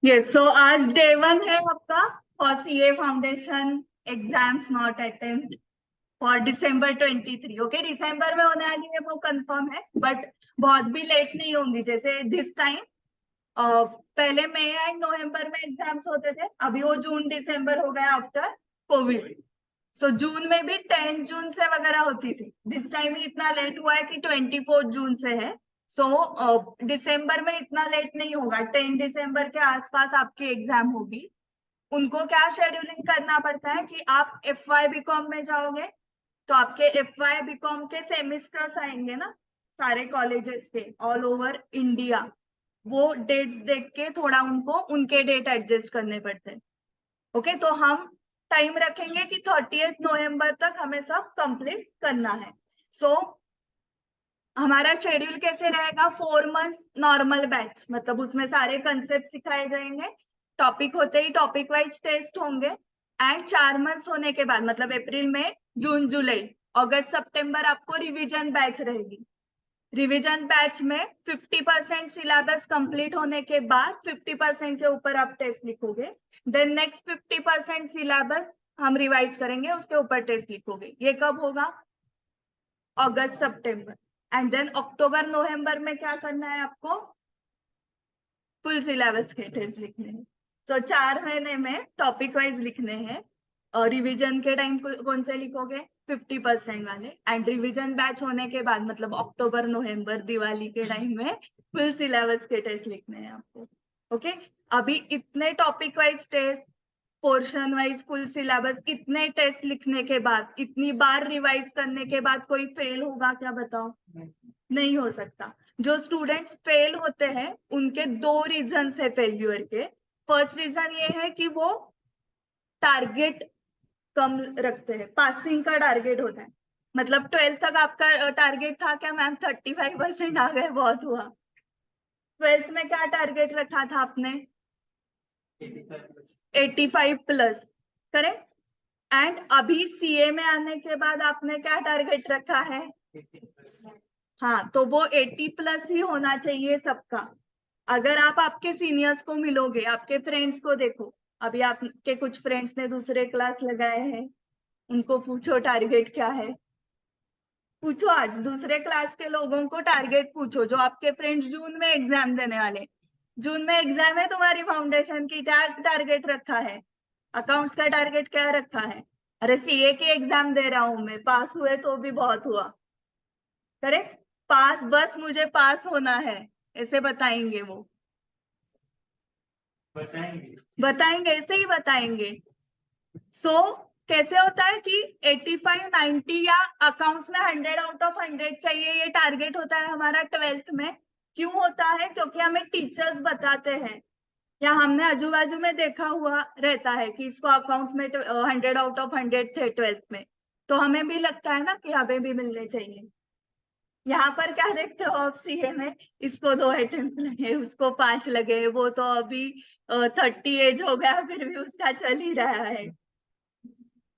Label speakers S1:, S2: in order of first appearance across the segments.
S1: Yes, सो आज day 1 है आपका for CA foundation exams not attempt for December 23। Okay, दिसंबर में होने वाली है वो कंफर्म है, बट बहुत भी लेट नहीं होंगी। जैसे दिस टाइम पहले मई एंड नवंबर में एग्जाम्स होते थे, अभी वो जून दिसंबर हो गया आफ्टर कोविड। सो जून में भी 10 जून से वगैरह होती थी, दिस टाइम ही इतना लेट हुआ है कि 24 जून से है। सो दिसंबर में इतना लेट नहीं होगा, 10 दिसंबर के आसपास आपकी एग्जाम होगी। उनको क्या शेड्यूलिंग करना पड़ता है कि आप FY बीकॉम में जाओगे तो आपके FY बीकॉम के सेमिस्टर्स आएंगे ना, सारे कॉलेजेस के ऑल ओवर इंडिया। वो डेट्स देख के थोड़ा उनको उनके डेट एडजस्ट करने पड़ते हैं। ओके, तो हम टाइम रखेंगे कि 30 नवंबर तक हमें सब कंप्लीट करना है। सो हमारा शेड्यूल कैसे रहेगा? 4 मंथ्स नॉर्मल बैच, मतलब उसमें सारे कंसेप्ट सिखाए जाएंगे, टॉपिक होते ही टॉपिक वाइज टेस्ट होंगे। एंड 4 मंथ्स होने के बाद, मतलब अप्रैल में, जून जुलाई अगस्त सितंबर, आपको रिवीजन बैच रहेगी। रिवीजन बैच में 50% सिलेबस कंप्लीट होने के बाद 50% के ऊपर आप टेस्ट लिखोगे। देन नेक्स्ट 50% सिलेबस हम रिवाइज करेंगे, उसके ऊपर टेस्ट लिखोगे। ये कब होगा? अगस्त सितंबर। एंड देन अक्टूबर नवंबर में क्या करना है आपको? फुल सिलेबस के टेस्ट लिखने हैं। तो 4 महीने में टॉपिक वाइज लिखने हैं। और रिवीजन के टाइम कौन से लिखोगे? 50% वाले। एंड रिवीजन बैच होने के बाद, मतलब अक्टूबर नवंबर दिवाली के टाइम में फुल सिलेबस के टेस्ट लिखने हैं आपको। ओके, अभी इतने topic wise test, portion wise full syllabus, इतने टेस्ट लिखने के बाद, इतनी बार रिवाइज करने के बाद कोई फेल होगा क्या? बताओ, नहीं हो सकता। जो स्टूडेंट्स फेल होते हैं उनके 2 रीजन है फेल्यूर के। फर्स्ट रीजन ये है कि वो टारगेट कम रखते हैं, पासिंग का टारगेट होता है। मतलब 12th तक आपका टारगेट था क्या मैम? 35% आ गए, बहुत हुआ। 12th में क्या टारगेट रखा था आपने? 85+, करेक्ट। एंड अभी सीए में आने के बाद आपने क्या टारगेट रखा है? हाँ, तो वो 80+ ही होना चाहिए सबका। अगर आप आपके सीनियर्स को मिलोगे, आपके फ्रेंड्स को देखो, अभी आपके कुछ फ्रेंड्स ने दूसरे क्लास लगाए हैं, उनको पूछो टारगेट क्या है। पूछो, आज दूसरे क्लास के लोगों को टारगेट पूछो, जो आपके फ्रेंड्स जून में एग्जाम देने वाले। जून में एग्जाम है तुम्हारी फाउंडेशन की, क्या टारगेट रखा है? अकाउंट्स का टारगेट क्या रखा है? अरे सीए के एग्जाम दे रहा हूं मैं, पास हुए तो भी बहुत हुआ। करेक्ट, पास, बस मुझे पास होना है, ऐसे बताएंगे वो। बताएंगे ऐसे ही बताएंगे। सो कैसे होता है कि 85 90 या अकाउंट्स में 100 आउट ऑफ 100 चाहिए, ये टारगेट होता है हमारा 12th में। क्यों होता है? क्योंकि हमें टीचर्स बताते हैं, या हमने आजू बाजू में देखा हुआ रहता है कि इसको अकाउंट्स में 100 आउट ऑफ 100 थे 12th में, तो हमें भी लगता है ना कि हमें भी मिलने चाहिए। यहाँ पर क्या देखते हो आप सीए में? इसको 2 अटेम्प्ट लगे, उसको 5 लगे, वो तो अभी 30 एज हो गया फिर भी उसका चल ही रहा है।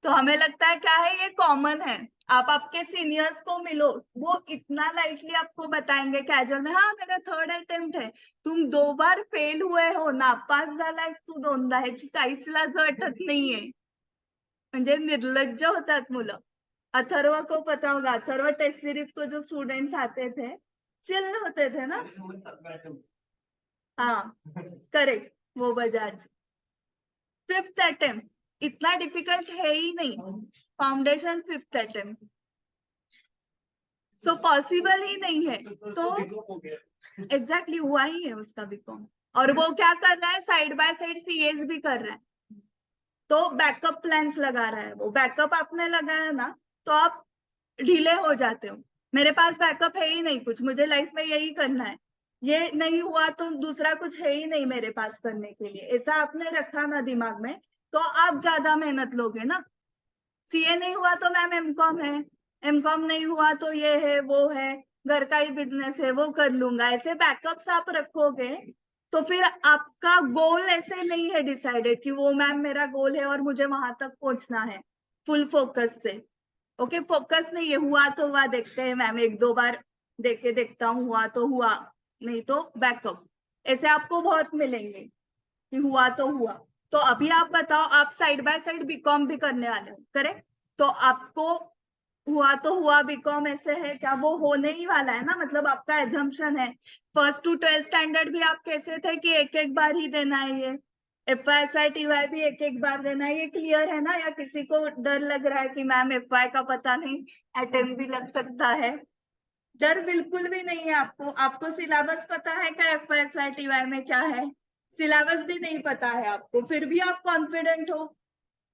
S1: तो हमें लगता है क्या है, ये कॉमन है। आप आपके सीनियर्स को मिलो, वो इतना लाइटली आपको बताएंगे कैजुअल में, हाँ मेरा 3rd अटेम्प्ट है। तुम 2 बार फेल हुए हो, नापास झालायस तू 2दा, ह्याची काहीच लाज वाटत नाहीये। म्हणजे निर्लज्ज होतात मुलं। अथर्व को पता होगा, अथर्व टेस्ट सीरीज को जो स्टूडेंट्स आते थे, चिल होते थे ना। हाँ, करेक्ट, वो बजाज। 5th अटेम्प्ट इतना डिफिकल्ट है ही नहीं, foundation 5th attempt, so possible ही नहीं है। तो एग्जैक्टली हुआ ही है उसका बीकॉम, और वो क्या कर रहा है, साइड बाय साइड सीएस भी कर रहा है। तो बैकअप प्लान्स लगा रहा है वो। बैकअप आपने लगाया ना तो आप ढीले हो जाते हो। मेरे पास बैकअप है ही नहीं कुछ, मुझे लाइफ में यही करना है, ये नहीं हुआ तो दूसरा कुछ है ही नहीं मेरे पास करने के लिए, ऐसा आपने रखा ना दिमाग में, तो आप ज्यादा मेहनत लोगे ना। सीए नहीं हुआ तो मैम एमकॉम है, एमकॉम नहीं हुआ तो ये है वो है, घर का ही बिजनेस है वो कर लूंगा, ऐसे बैकअप्स आप रखोगे तो फिर आपका गोल ऐसे नहीं है डिसाइडेड कि वो मैम मेरा गोल है और मुझे वहां तक पहुंचना है फुल फोकस से। ओके, फोकस नहीं है, हुआ तो हुआ, देखते हैं मैम 1-2 बार देख के देखता हूँ, हुआ तो हुआ, नहीं तो बैकअप, ऐसे आपको बहुत मिलेंगे। कि हुआ तो हुआ। तो अभी आप बताओ, आप साइड बाय साइड बीकॉम भी करने वाले हो, करेक्ट? तो आपको हुआ तो हुआ बीकॉम ऐसे है क्या? वो होने ही वाला है ना, मतलब आपका एजम्पशन है। फर्स्ट टू 12th स्टैंडर्ड भी आप कैसे थे कि एक एक बार ही देना है, ये FY SI TY भी एक एक बार देना है, ये क्लियर है ना? या किसी को डर लग रहा है कि मैम FY का पता नहीं, अटेम्प्ट भी लग सकता है? डर बिल्कुल भी नहीं है आपको। आपको सिलेबस पता है क्या FY SI TY में क्या है? सिलेबस भी नहीं पता है आपको, फिर भी आप कॉन्फिडेंट हो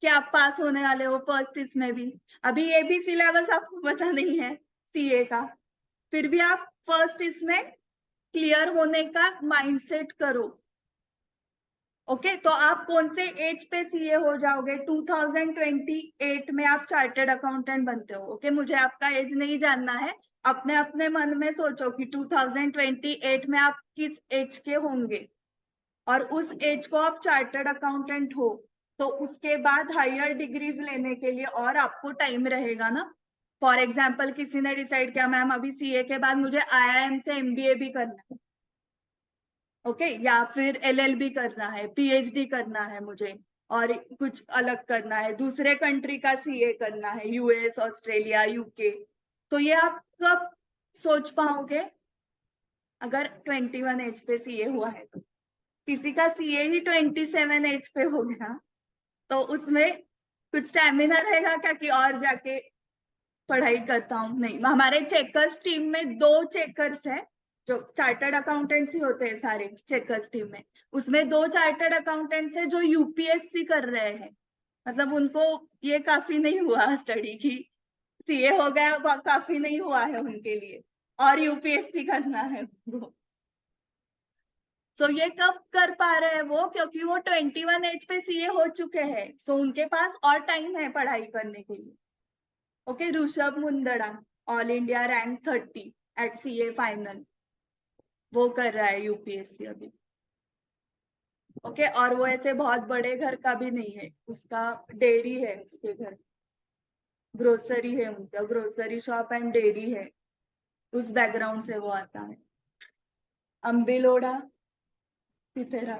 S1: कि आप पास होने वाले हो फर्स्ट इसमें भी। अभी ये भी सिलेबस आपको पता नहीं है CA का, फिर भी आप फर्स्ट इसमें क्लियर होने का माइंडसेट करो। ओके, तो आप कौन से एज पे CA हो जाओगे? 2028 में आप चार्टर्ड अकाउंटेंट बनते हो। ओके, मुझे आपका एज नहीं जानना है, अपने अपने मन में सोचो कि 2028 में आप किस एज के होंगे, और उस एज को आप चार्टर्ड अकाउंटेंट हो, तो उसके बाद हायर डिग्रीज लेने के लिए और आपको टाइम रहेगा ना। फॉर एग्जाम्पल, किसी ने डिसाइड किया मैम अभी CA के बाद मुझे IIM से MBA भी करना है, ओके, या फिर LLB करना है, PhD करना है मुझे, और कुछ अलग करना है, दूसरे कंट्री का CA करना है, US, ऑस्ट्रेलिया, UK, तो ये आप कब सोच पाओगे? अगर 21 एज पे CA हुआ है तो। किसी का CA ही 27 एज पे हो गया, तो उसमें कुछ स्टेमिना रहेगा क्या कि और जाके पढ़ाई करता हूँ? नहीं। हमारे चेकर्स टीम में 2 चेकर्स है, जो चार्टर्ड अकाउंटेंट्स ही होते हैं सारे चेकर्स टीम में, उसमें 2 चार्टर्ड अकाउंटेंट्स है जो UPSC कर रहे हैं। मतलब उनको ये काफी नहीं हुआ स्टडी की, CA हो गया काफी नहीं हुआ है उनके लिए, और UPSC करना है उनको। सो ये कब कर पा रहे हैं वो? क्योंकि वो 21 एज पे CA हो चुके हैं, सो उनके पास और टाइम है पढ़ाई करने के लिए। Okay, Rishabh Mundada, all India rank 30 at CA फाइनल, वो कर रहा है UPSC अभी। ओके, और वो ऐसे बहुत बड़े घर का भी नहीं है, उसका डेयरी है, उसके घर ग्रोसरी है, उनका ग्रोसरी शॉप एंड डेयरी है, उस बैकग्राउंड से वो आता है। अम्बिलोड़ा तिथेरा।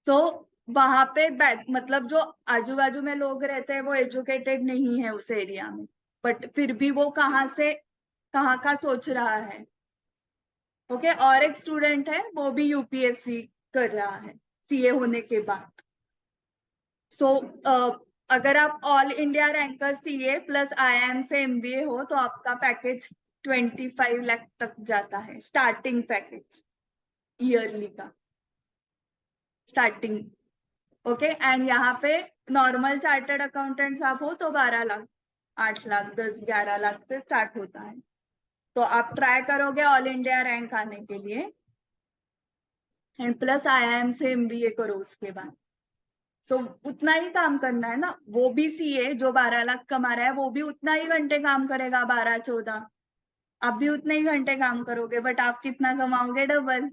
S1: तो वहां पे मतलब जो आजू बाजू में लोग रहते हैं वो एजुकेटेड नहीं है उस एरिया में, बट फिर भी वो कहाँ से कहाँ का सोच रहा है। ओके, और एक स्टूडेंट है वो भी UPSC कर रहा है CA होने के बाद। सो अगर आप all India ranker CA plus IIM से MBA हो तो आपका पैकेज 25 लाख तक जाता है, स्टार्टिंग पैकेज ईयरली का, स्टार्टिंग। ओके, एंड यहाँ पे नॉर्मल चार्टर्ड अकाउंटेंट्स आप हो तो 12 लाख, 8 लाख, 10, 11 लाख से स्टार्ट होता है। तो आप ट्राई करोगे ऑल इंडिया रैंक आने के लिए, एंड प्लस IIM से MBA करो उसके बाद। सो उतना ही काम करना है ना। वो भी CA जो 12 लाख कमा रहा है वो भी उतना ही घंटे काम करेगा, 12-14, आप भी उतने ही घंटे काम करोगे, बट आप कितना कमाओगे? डबल।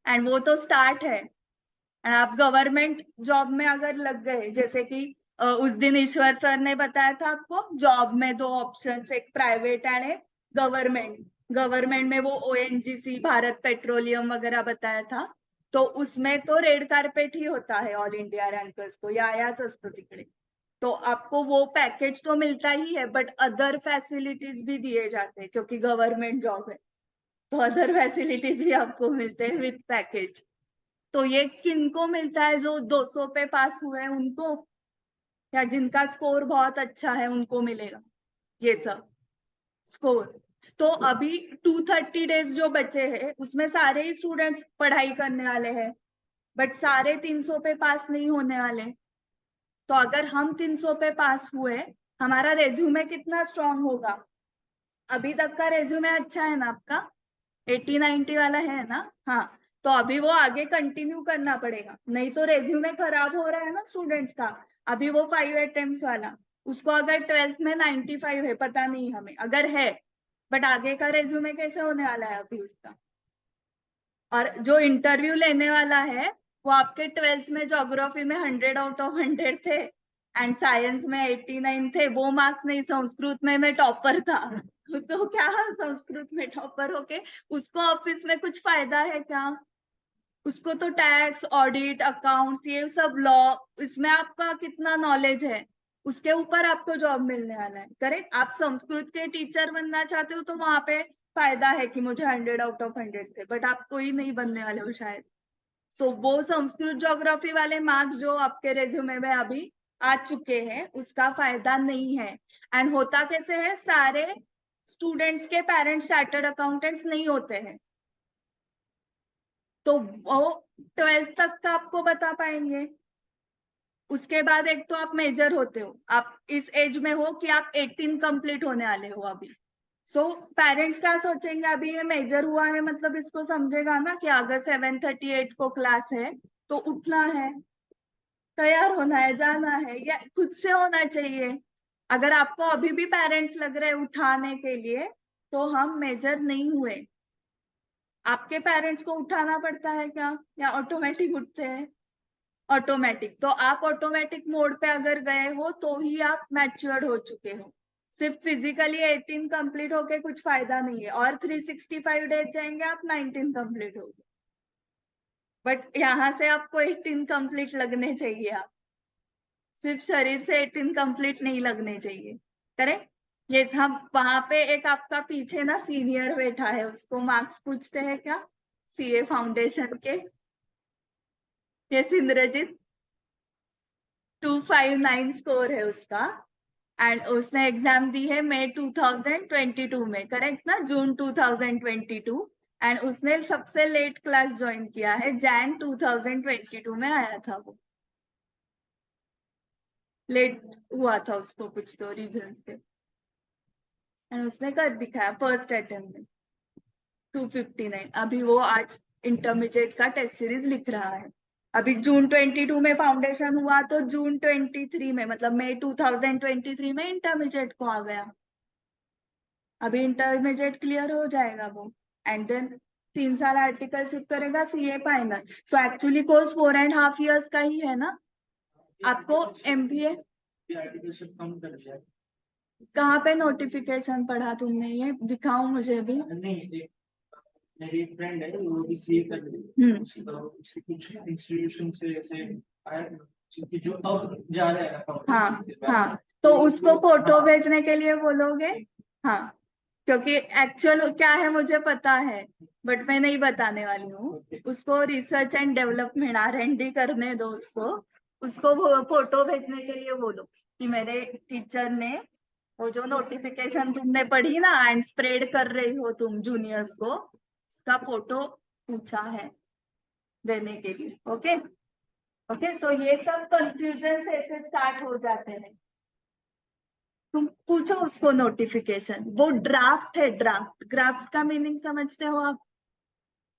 S1: एंड वो तो स्टार्ट है। एंड आप गवर्नमेंट जॉब में अगर लग गए, जैसे कि उस दिन ईश्वर सर ने बताया था आपको, जॉब में 2 ऑप्शंस, एक प्राइवेट एंड एक गवर्नमेंट। गवर्नमेंट में वो ONGC, भारत पेट्रोलियम वगैरह बताया था, तो उसमें तो रेड कारपेट ही होता है ऑल इंडिया रैंकर्स को, याच असतं तिकडे। तो आपको वो पैकेज तो मिलता ही है, बट अदर फैसिलिटीज भी दिए जाते हैं क्योंकि गवर्नमेंट जॉब है, तो अदर फैसिलिटीज भी आपको मिलते हैं विथ पैकेज। तो ये किनको मिलता है? जो 200 पे पास हुए हैं उनको, या जिनका स्कोर बहुत अच्छा है उनको मिलेगा ये सब स्कोर। तो अभी 230 डेज जो बचे हैं उसमें सारे ही स्टूडेंट्स पढ़ाई करने वाले हैं, बट सारे 300 पे पास नहीं होने वाले। तो अगर हम 300 पे पास हुए, हमारा रेज्यूमे कितना स्ट्रांग होगा? अभी तक का रेज्यूमे अच्छा है ना आपका? 80-90 वाला है ना? हाँ, तो अभी वो आगे कंटिन्यू करना पड़ेगा, नहीं तो रेज्यूमे खराब हो रहा है ना स्टूडेंट्स का। अभी वो 5 अटेम्प्ट वाला, उसको अगर 12th में 95 है, पता नहीं हमें, अगर है, बट आगे का रेज्यूमे कैसे होने वाला है अभी उसका? और जो इंटरव्यू लेने वाला है वो आपके 12th में ज्योग्राफी में 100 आउट ऑफ 100 थे, एंड साइंस में 89 थे, वो मार्क्स नहीं। संस्कृत में मैं टॉपर था तो क्या संस्कृत में टॉपर होके उसको ऑफिस में कुछ फायदा है क्या? उसको तो टैक्स, ऑडिट, अकाउंट्स, ये सब लॉ, इसमें आपका कितना नॉलेज है, उसके ऊपर आपको जॉब मिलने वाला है। करेक्ट। आप संस्कृत के टीचर बनना चाहते हो तो वहां पे फायदा है कि मुझे 100/100 थे, बट आप कोई नहीं बनने वाले हो शायद। सो वो संस्कृत ज्योग्राफी वाले मार्क्स जो आपके रेज्यूमे में अभी आ चुके हैं उसका फायदा नहीं है। एंड होता कैसे है, सारे स्टूडेंट्स के पेरेंट्स चार्टर्ड अकाउंटेंट्स नहीं होते हैं, तो वो 12th तक का आपको बता पाएंगे। उसके बाद एक तो आप मेजर होते हो, आप इस एज में हो कि आप 18 कंप्लीट होने वाले हो अभी। सो पेरेंट्स क्या सोचेंगे, अभी ये मेजर हुआ है मतलब इसको समझेगा ना कि अगर 7:38 को क्लास है तो उठना है, तैयार होना है, जाना है, या खुद से होना चाहिए। अगर आपको अभी भी पेरेंट्स लग रहे उठाने के लिए, तो हम मेजर नहीं हुए। आपके पेरेंट्स को उठाना पड़ता है क्या, या ऑटोमेटिक उठते हैं? ऑटोमेटिक। तो आप ऑटोमेटिक मोड पे अगर गए हो तो ही आप मैच्योर्ड हो चुके हो। सिर्फ फिजिकली 18 कंप्लीट होके कुछ फायदा नहीं है, और 365 डेज जाएंगे आप 19 कंप्लीट हो गए, बट यहाँ से आपको 18 कंप्लीट लगने चाहिए। आप सिर्फ शरीर से 18 कंप्लीट नहीं लगने चाहिए। करेक्ट। ये हम वहां पे एक आपका पीछे ना सीनियर बैठा है, उसको मार्क्स पूछते हैं क्या सीए फाउंडेशन के, ये इंद्रजीत, 259 स्कोर है उसका। एंड उसने एग्जाम दी है मई 2022 में, करेक्ट ना, जून 2022। एंड उसने सबसे लेट क्लास ज्वाइन किया है, जैन 2022 में आया था वो, लेट हुआ था उसको कुछ तो रीजन से, एंड उसने कर दिखाया फर्स्ट अटेम्प्ट में 259। अभी वो आज इंटरमीडिएट का टेस्ट सीरीज लिख रहा है। अभी जून 22 में फाउंडेशन हुआ तो जून 23 में, मतलब मई 2023 में इंटरमीडिएट को आ गया। अभी इंटरमीडिएट क्लियर हो जाएगा वो, एंड देन 3 साल आर्टिकलशिप करेगा, CA final. So actually course 4.5 years का ही है ना। आपको एमबीए कहाँ पे नोटिफिकेशन पढ़ा तुमने, ये दिखाओ मुझे भी।
S2: नहीं, मेरी एक फ्रेंड है वो भी सीए कर रही है, उसके कुछ इंस्टीट्यूशन से ऐसे आया कि जो अब जा रहा है।
S1: हाँ हाँ, तो उसको फोटो भेजने के लिए बोलोगे। हाँ, क्योंकि एक्चुअल क्या है मुझे पता है, बट मैं नहीं बताने वाली हूँ। उसको रिसर्च एंड डेवलपमेंट R&D करने दो उसको वो फोटो भेजने के लिए बोलो कि मेरे टीचर ने वो जो नोटिफिकेशन तुमने पढ़ी ना एंड स्प्रेड कर रही हो तुम जूनियर्स को, उसका फोटो पूछा है देने के लिए। ओके ओके, तो ये सब कंफ्यूजन ऐसे स्टार्ट हो जाते हैं। तुम पूछो उसको नोटिफिकेशन, वो ड्राफ्ट है, ड्राफ्ट। ड्राफ्ट का मीनिंग समझते हो आप?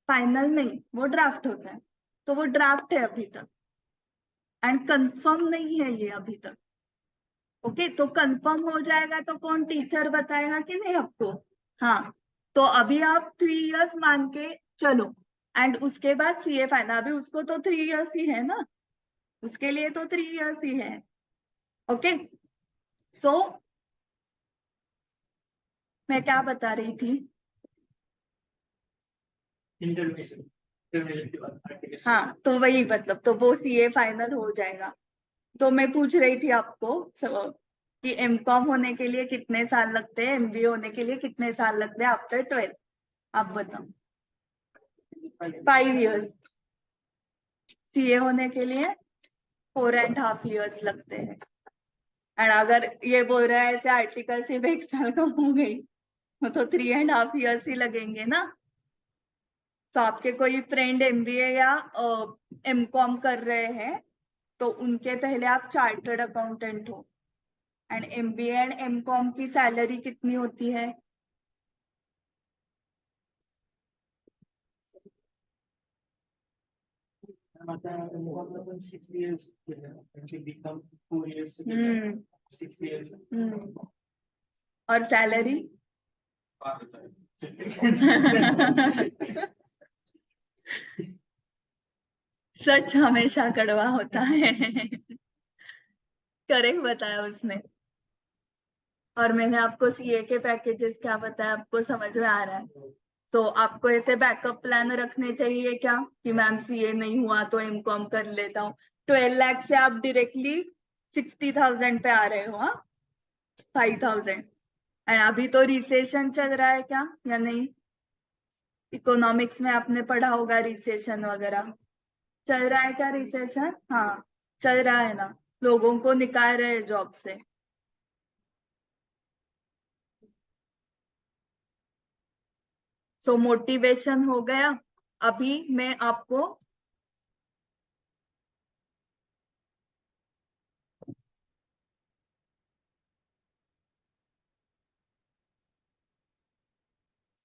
S1: फाइनल नहीं, वो ड्राफ्ट होता है, तो वो ड्राफ्ट है अभी तक, एंड कंफर्म नहीं है ये अभी तक। ओके, तो कंफर्म हो जाएगा तो कौन टीचर बताएगा कि नहीं आपको। हाँ, तो अभी आप 3 years मान के चलो, एंड उसके बाद सीए फाइनल। अभी उसको तो 3 years ही है ना, उसके लिए तो 3 years ही है। ओके, सो मैं क्या बता रही थी,
S2: इंटरमीडिएट के बाद आर्टिकल।
S1: हाँ, तो वही मतलब, तो वो सीए फाइनल हो जाएगा। तो मैं पूछ रही थी आपको कि एमकॉम होने के लिए कितने साल लगते हैं, एमबीए होने के लिए कितने साल लगते हैं आफ्टर 12th, आप बताओ। 5 years। सीए होने के लिए 4.5 years लगते हैं। एंड अगर ये बोल रहा है ऐसे आर्टिकल सिर्फ 1 साल का हो गई, तो 3.5 years ही लगेंगे ना। तो आपके कोई फ्रेंड एमबीए या एमकॉम कर रहे हैं तो उनके पहले आप चार्टर्ड अकाउंटेंट हो। एंड एमबीए एंड एमकॉम की सैलरी कितनी होती है?
S2: मतलब 6 years become 4 years, 6 years।
S1: और सैलरी? सच हमेशा कड़वा होता है। करेक्ट बताया उसने। और मैंने आपको सीए के पैकेजेस क्या बताया, आपको समझ में आ रहा है? सो आपको ऐसे बैकअप प्लान रखने चाहिए क्या कि मैम सीए नहीं हुआ तो एमकॉम कर लेता हूँ। 12 लाख से आप डायरेक्टली 60,000 पे आ रहे हो। हाँ, 5,000। एंड अभी तो रिसेशन चल रहा है क्या या नहीं? इकोनॉमिक्स में आपने पढ़ा होगा रिसेशन वगैरह। चल रहा है क्या रिसेशन? हाँ, चल रहा है ना, लोगों को निकाल रहे हैं जॉब से। सो मोटिवेशन हो गया। अभी मैं आपको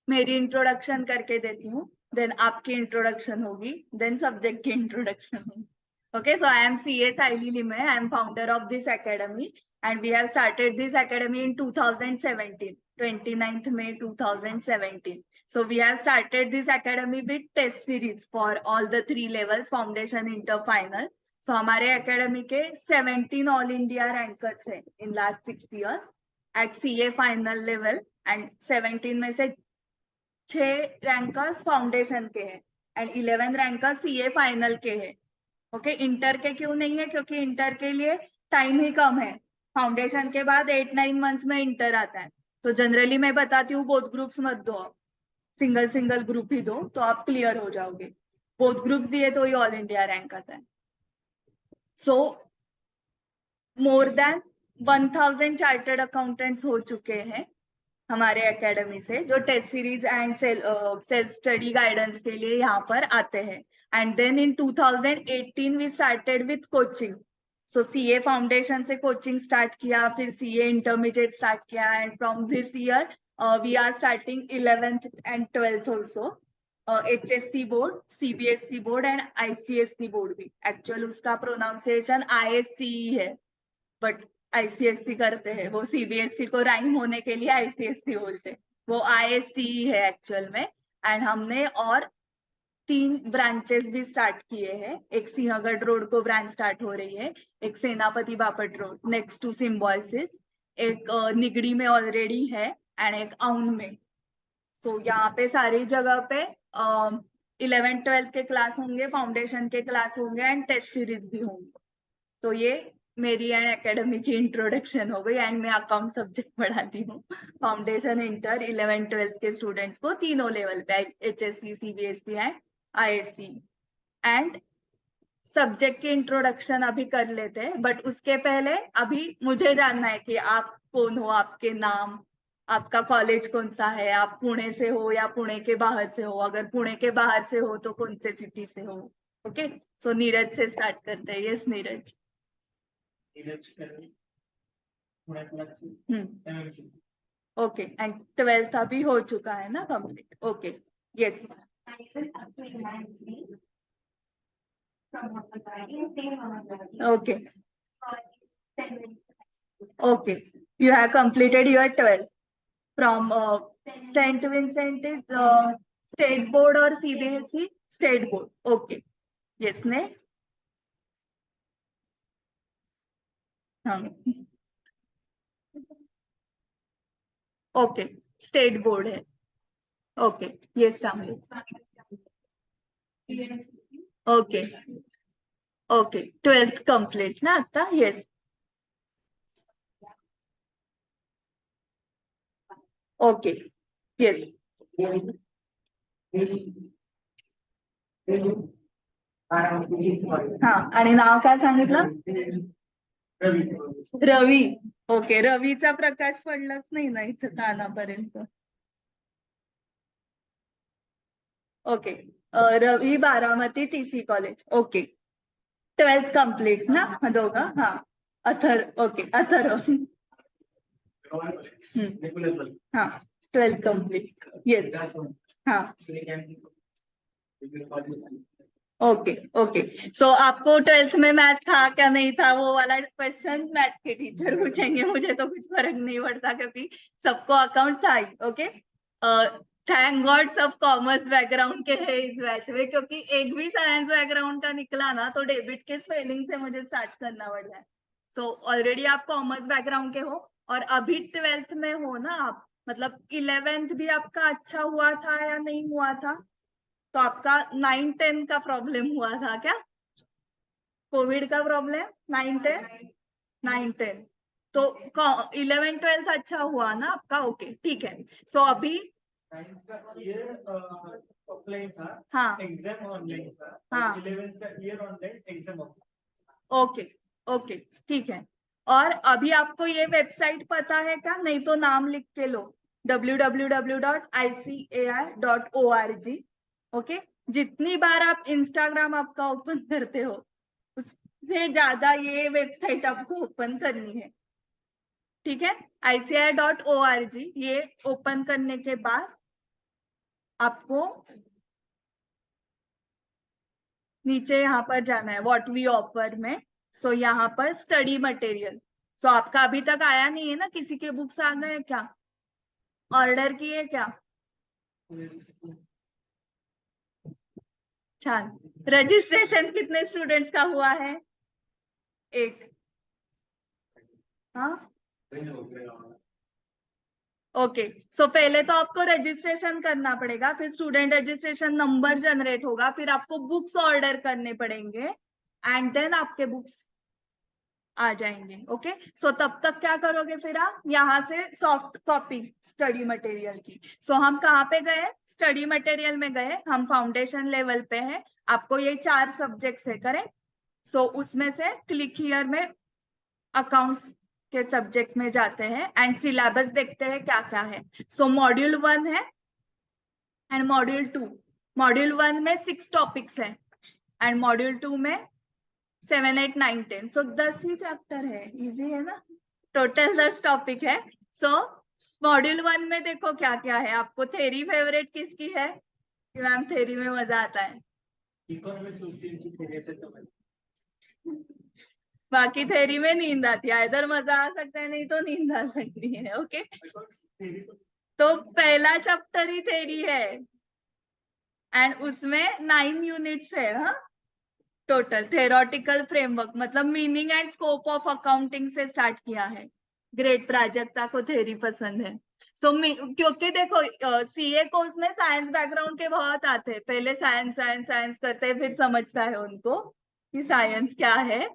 S1: मेरी इंट्रोडक्शन करके देती हूँ, देन आपकी इंट्रोडक्शन होगी, देन सब्जेक्ट की इंट्रोडक्शन होगी। Okay, so I am CA Saili Lime. I am founder of this academy, and we have started this academy in 2017, 29th May 2017. So we have started this academy with test series for all the 3 levels, foundation, inter, final. So हमारे academy के 17 all India rankers हैं in last 6 years at CA final level, and 17 में से 6 rankers foundation के हैं and 11 rankers CA final के हैं। Okay, inter के क्यों नहीं है? क्योंकि इंटर के लिए टाइम ही कम है। फाउंडेशन के बाद 8-9 मंथ्स में इंटर आता है। तो जनरली मैं बताती हूँ बोथ ग्रुप्स मत दो, आप सिंगल सिंगल ग्रुप ही दो तो आप क्लियर हो जाओगे। बोथ ग्रुप्स दिए तो ही ऑल इंडिया रैंक आता है। So more than 1000 chartered accountants हो चुके हैं हमारे एकेडमी से, जो test series and self study guidance के लिए यहाँ पर आते हैं। And then in 2018 we started with coaching. So CA foundation से कोचिंग स्टार्ट किया, फिर सीए इंटरमीडिएट स्टार्ट किया, and from this year we are starting 11th and 12th also. HSC board, CBSE board and ICSE board भी। Actual उसका pronunciation ISCE है, but ICSE करते हैं वो। CBSE को राइम होने के लिए ICSE बोलते हैं, वो ISCE है एक्चुअल में। एंड हमने और 3 ब्रांचेस भी स्टार्ट किए हैं। एक सिंहगढ़ रोड को ब्रांच स्टार्ट हो रही है, एक Senapati Bapat road next to Symbiosis, एक निगड़ी में ऑलरेडी है, एंड एक आउन में। सो यहाँ पे सारी जगह पे 11th-12th के क्लास होंगे, फाउंडेशन के क्लास होंगे, एंड टेस्ट सीरीज भी होंगे। तो ये मेरी एंड एकेडमी की इंट्रोडक्शन हो गई। एंड मैं अकाउंट सब्जेक्ट पढ़ाती हूँ फाउंडेशन, इंटर, 11th-12th के स्टूडेंट्स को तीनों लेवल पे, HSC, CBSE and ISC। And subject की इंट्रोडक्शन अभी कर लेते हैं, बट उसके पहले अभी मुझे जानना है कि आप कौन हो, आपके नाम, आपका कॉलेज कौन सा है, आप पुणे से हो या पुणे के बाहर से हो? अगर पुणे के बाहर से हो तो कौन से सिटी से हो? ओके, सो नीरज से स्टार्ट करते हैं। Yes Neeraj. Okay, and 12th अभी हो चुका है ना complete? Okay, yes. Okay, okay, you have completed your 12th from St. Vincent is state board or CBSE? State board. Okay, yes, next. Okay, state board है। Okay, yes सामने। Okay, okay, 12th complete ना आता? Yes, okay, yes. हा, आणि नाव काय सांगितलं? रवी। Okay, रवीचा प्रकाश पडलाच नाही ना इथं कानापर्यंत? Okay, Ravi Baramati TC college. Okay, 12th complete ना दोघं? हा, अथर। ओके, अथर्व। हाँ, 12th कंप्लीट। यस, हाँ, ओके, ओके। सो आपको 12th में मैथ था क्या नहीं था, वो वाला क्वेश्चन मैथ के टीचर पूछेंगे, मुझे तो कुछ फर्क नहीं पड़ता क्योंकि सबको अकाउंट था ही। ओके, थैंक गॉड सब कॉमर्स बैकग्राउंड के है इस बैच में, क्योंकि एक भी साइंस बैकग्राउंड का निकला ना तो डेबिट के स्पेलिंग से मुझे स्टार्ट करना पड़ रहा है। सो ऑलरेडी आप कॉमर्स बैकग्राउंड के हो और अभी 12th में हो ना आप, मतलब 11th भी आपका अच्छा हुआ था या नहीं हुआ था? तो आपका 9-10 का प्रॉब्लम हुआ था क्या? कोविड का प्रॉब्लम 9-10 तो 11-12 अच्छा हुआ ना आपका? ओके ठीक है। सो अभी
S2: ऑफलाइन था,
S1: हाँ
S2: एग्जाम ऑनलाइन था,
S1: हाँ
S2: 11th का year online, exam offline.
S1: Okay okay ठीक है। और अभी आपको ये वेबसाइट पता है क्या? नहीं तो नाम लिख के लो, www.icai.org। ओके, जितनी बार आप इंस्टाग्राम आपका ओपन करते हो उससे ज्यादा ये वेबसाइट आपको ओपन करनी है, ठीक है? ICAI.org ये ओपन करने के बाद आपको नीचे यहाँ पर जाना है व्हाट वी ऑफर में। सो यहाँ पर स्टडी मटेरियल। सो आपका अभी तक आया नहीं है ना? किसी के बुक्स आ गए क्या? ऑर्डर किए क्या? छान। रजिस्ट्रेशन कितने स्टूडेंट्स का हुआ है? एक। हाँ ओके। सो पहले तो आपको रजिस्ट्रेशन करना पड़ेगा, फिर स्टूडेंट रजिस्ट्रेशन नंबर जनरेट होगा, फिर आपको बुक्स ऑर्डर करने पड़ेंगे एंड देन आपके बुक्स आ जाएंगे। ओके, सो तब तक क्या करोगे फिर आप? यहाँ से सॉफ्ट कॉपी स्टडी मटेरियल की। सो हम कहाँ पे गए? स्टडी मटेरियल में गए, हम फाउंडेशन लेवल पे हैं। आपको ये 4 सब्जेक्ट्स है, करेक्ट? सो उसमें से क्लिक हियर में अकाउंट्स के सब्जेक्ट में जाते हैं एंड सिलेबस देखते हैं क्या क्या है। सो मॉड्यूल 1 है एंड मॉड्यूल 2। मॉड्यूल 1 में 6 टॉपिक्स है एंड मॉड्यूल 2 में 7, 8, 9, 10। सो 10 ही चैप्टर है, इजी है ना? टोटल 10 टॉपिक है। सो मॉड्यूल 1 में देखो क्या क्या है। आपको थ्योरी फेवरेट किसकी है? कि मैम थ्योरी में मजा आता है।
S2: इकोनॉमिक्स उसी की थ्योरी से तो
S1: बाकी थ्योरी में नींद आती है, इधर मजा आ सकता है, नहीं तो नींद आ सकती है। ओके, तो पहला चैप्टर ही थ्योरी है एंड उसमें 9 यूनिट्स है। हाँ, टोटल थेरोटिकल फ्रेमवर्क मतलब meaning and scope of accounting से स्टार्ट किया है। ग्रेट, प्राजक्ता को थ्योरी पसंद है। सो क्योंकि देखो सीए कोर्स में साइंस बैकग्राउंड के बहुत आते हैं, पहले साइंस साइंस साइंस करते हैं, फिर समझता है उनको कि साइंस क्या है,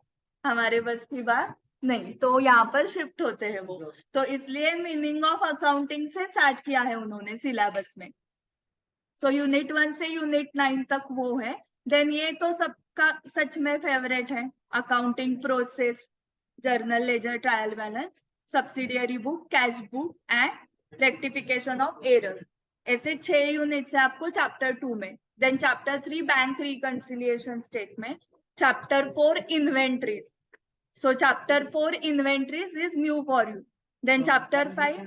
S1: हमारे बस की बात नहीं, तो यहाँ पर शिफ्ट होते हैं वो। तो इसलिए मीनिंग ऑफ अकाउंटिंग से स्टार्ट किया है उन्होंने सिलेबस में। सो यूनिट 1 से यूनिट 9 तक वो है। देन ये तो सबका सच में फेवरेट है, accounting process, journal ledger trial balance, subsidiary book, cash book and rectification of errors. ऐसे 6 यूनिट्स है आपको चैप्टर 2 में। Then chapter 3 bank reconciliation statement, chapter 4 inventories. So chapter 4 inventories is new for you. Then chapter 5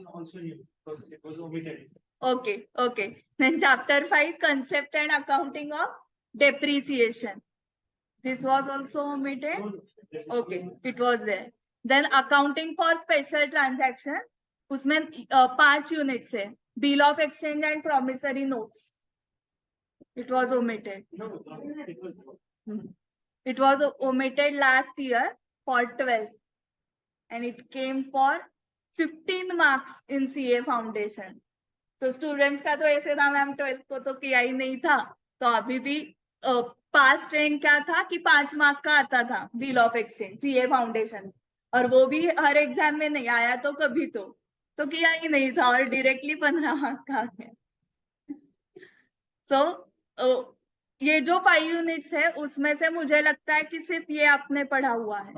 S2: also new because it was omitted.
S1: okay. Then chapter 5 concept and accounting of depreciation. This was also omitted. Okay, it was there. Then accounting for special transaction, उसमें 5 units है। Bill of exchange and promissory notes, it was omitted.
S2: No, it was
S1: It was omitted last year for 12 and it came for 15 marks in CA foundation. तो students का तो ऐसे था ma'am 12th को तो किया ही नहीं था, तो अभी भी पास ट्रेंड क्या था कि 5 मार्क का आता था bill of exchange CA foundation, और वो भी हर एग्जाम में नहीं आया, तो कभी तो किया ही नहीं था और डायरेक्टली 15 मार्क का आ गया। सो ये जो 5 यूनिट्स है उसमें से मुझे लगता है कि सिर्फ ये आपने पढ़ा हुआ है,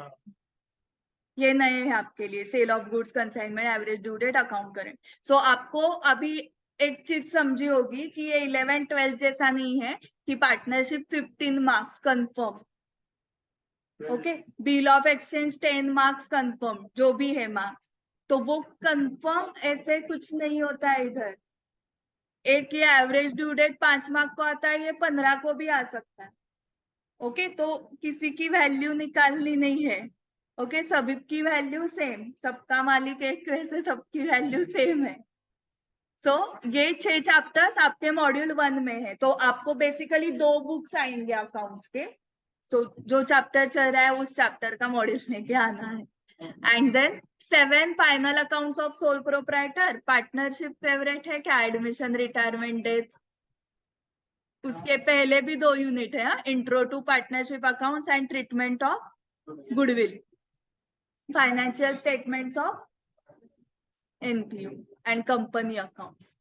S1: ये नए हैं आपके लिए। Sale of goods, consignment, average due date, account current. So आपको अभी एक चीज समझी होगी कि ये 11-12 जैसा नहीं है कि partnership 15 marks confirm, okay, bill of exchange 10 marks confirm, जो भी है मार्क्स, तो वो कंफर्म ऐसे कुछ नहीं होता है इधर। एक ये एवरेज ड्यू डेट 5 मार्क को आता है, ये 15 को भी आ सकता है। ओके, तो किसी की वैल्यू निकालनी नहीं है। ओके, सबकी वैल्यू सेम, सबका मालिक एक, वैसे सबकी वैल्यू सेम है। सो ये 6 चैप्टर्स आपके मॉड्यूल 1 में है, तो आपको बेसिकली 2 बुक्स आएंगे अकाउंट्स के। सो जो चैप्टर चल रहा है उस चैप्टर का मॉड्यूल लेके आना है। And then 7 final accounts of sole proprietor, partnership favourite है क्या, एडमिशन, रिटायरमेंट, डेथ। उसके पहले भी 2 यूनिट है, intro to partnership accounts and treatment of goodwill, financial statements of NPU and company accounts.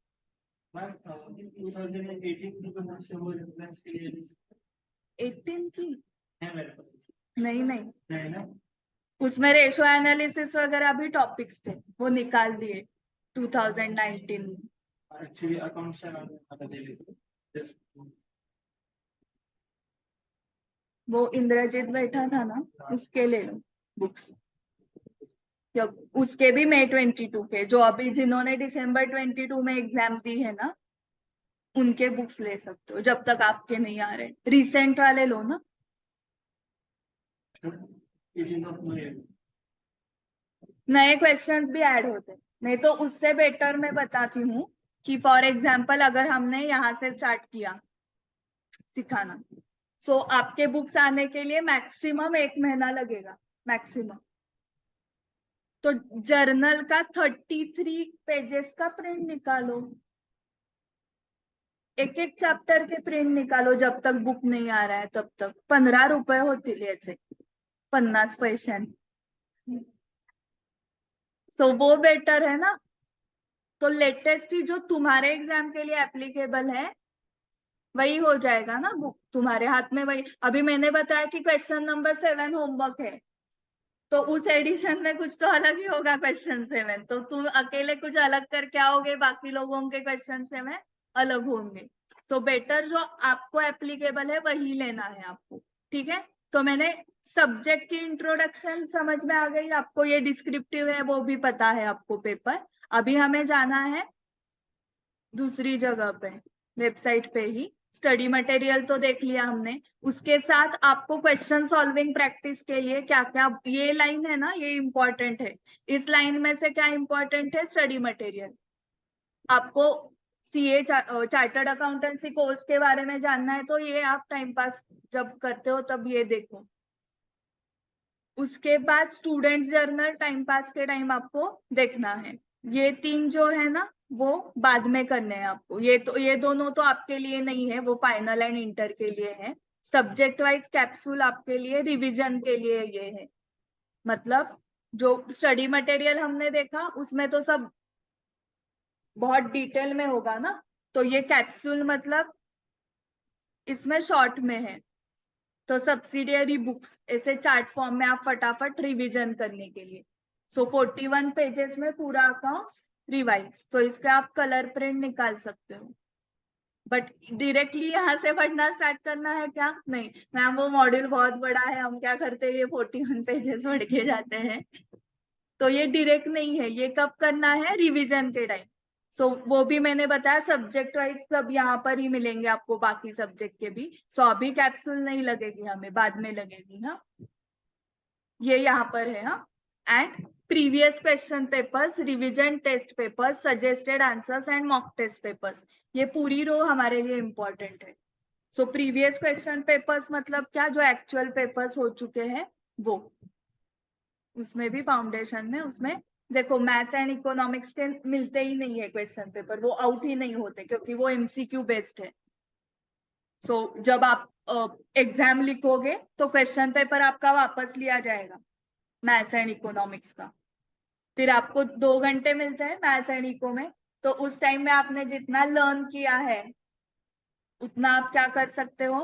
S1: 18 की नहीं उसमें रेशो एनालिसिस वगैरह भी टॉपिक्स थे, वो निकाल दिए 2019 में।
S2: एक्चुअली अकाउंट्स
S1: वो इंद्रजीत बैठा था ना, उसके ले लो बुक्स। उसके भी मई 22 के, जो अभी जिन्होंने दिसंबर 22 में एग्जाम दी है ना, उनके बुक्स ले सकते हो जब तक आपके नहीं आ रहे। रिसेंट वाले लो ना। नए क्वेश्चंस भी ऐड होते, नहीं तो उससे बेटर मैं बताती हूँ कि फॉर एग्जाम्पल अगर हमने यहाँ से स्टार्ट किया सिखाना, सो आपके बुक्स आने के लिए मैक्सिमम 1 महीना लगेगा, मैक्सिमम। तो जर्नल का 33 पेजेस का प्रिंट निकालो, एक एक चैप्टर के प्रिंट निकालो, जब तक बुक नहीं आ रहा है तब तक। 15 रुपये होतील याचे, 50 पैशांनी। सो वो बेटर है ना। तो लेटेस्ट ही जो तुम्हारे एग्जाम के लिए एप्लीकेबल है वही हो जाएगा ना बुक तुम्हारे हाथ में। वही अभी मैंने बताया कि क्वेश्चन नंबर 7 होमवर्क है, तो उस एडिशन में कुछ तो अलग ही होगा क्वेश्चन 7। तो तुम अकेले कुछ अलग करके आओगे, बाकी लोगों के क्वेश्चन 7 अलग होंगे। सो बेटर जो आपको एप्लीकेबल है वही लेना है आपको, ठीक है। तो मैंने सब्जेक्ट की इंट्रोडक्शन समझ में आ गई आपको, ये डिस्क्रिप्टिव है वो भी पता है आपको पेपर। अभी हमें जाना है दूसरी जगह पे, वेबसाइट पे ही। स्टडी मटेरियल तो देख लिया हमने, उसके साथ आपको क्वेश्चन सॉल्विंग प्रैक्टिस के लिए क्या क्या, ये लाइन है ना, ये इंपॉर्टेंट है। इस लाइन में से क्या इंपॉर्टेंट है, स्टडी मटेरियल। आपको सीए चार्टर्ड अकाउंटेंसी कोर्स के बारे में जानना है तो ये आप टाइम पास जब करते हो तब ये देखो। उसके बाद स्टूडेंट्स जर्नल टाइम पास के टाइम आपको देखना है। ये 3 जो है ना वो बाद में करने हैं आपको। ये दोनों तो आपके लिए नहीं है, वो फाइनल एंड इंटर के लिए है। सब्जेक्ट वाइज कैप्सूल आपके लिए रिवीजन के लिए ये है। मतलब जो स्टडी मटेरियल हमने देखा उसमें तो सब बहुत डिटेल में होगा ना, तो ये कैप्सूल मतलब इसमें शॉर्ट में है। तो सब्सिडियरी बुक्स ऐसे चार्ट फॉर्म में आप फटाफट रिवीजन करने के लिए। सो 41 पेजेस में पूरा अकाउंट्स रिवाइज, तो इसका आप कलर प्रिंट निकाल सकते हो। बट डायरेक्टली यहाँ से पढ़ना स्टार्ट करना है क्या, नहीं मैम वो मॉड्यूल बहुत बड़ा है, हम क्या करते हैं ये 41 पेजेस पढ़ के जाते हैं। तो ये डायरेक्ट नहीं है, ये कब करना है, रिवीजन के टाइम। सो वो भी मैंने बताया सब्जेक्ट वाइज सब यहाँ पर ही मिलेंगे आपको, बाकी सब्जेक्ट के भी। सो अभी कैप्सूल नहीं लगेगी हमें, बाद में लगेगी। हाँ ये यहाँ पर है। हाँ and previous question papers, revision test papers, suggested answers and mock test papers, ये पूरी रो हमारे लिए इम्पोर्टेंट है। सो प्रीवियस क्वेश्चन पेपर्स मतलब क्या, जो एक्चुअल पेपर्स हो चुके हैं वो। उसमें भी फाउंडेशन में, उसमें देखो मैथ्स एंड इकोनॉमिक्स के मिलते ही नहीं है क्वेश्चन पेपर, वो आउट ही नहीं होते क्योंकि वो एमसीक्यू बेस्ड है। सो जब आप एग्जाम लिखोगे तो क्वेश्चन पेपर आपका वापस लिया जाएगा मैथ्स एंड इकोनॉमिक्स का। फिर आपको 2 घंटे मिलते हैं मैथ्स एंड इको में, तो उस टाइम में आपने जितना लर्न किया है उतना आप क्या कर सकते हो,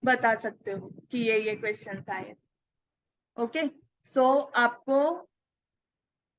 S1: बता सकते हो कि ये क्वेश्चन आए। ओके सो आपको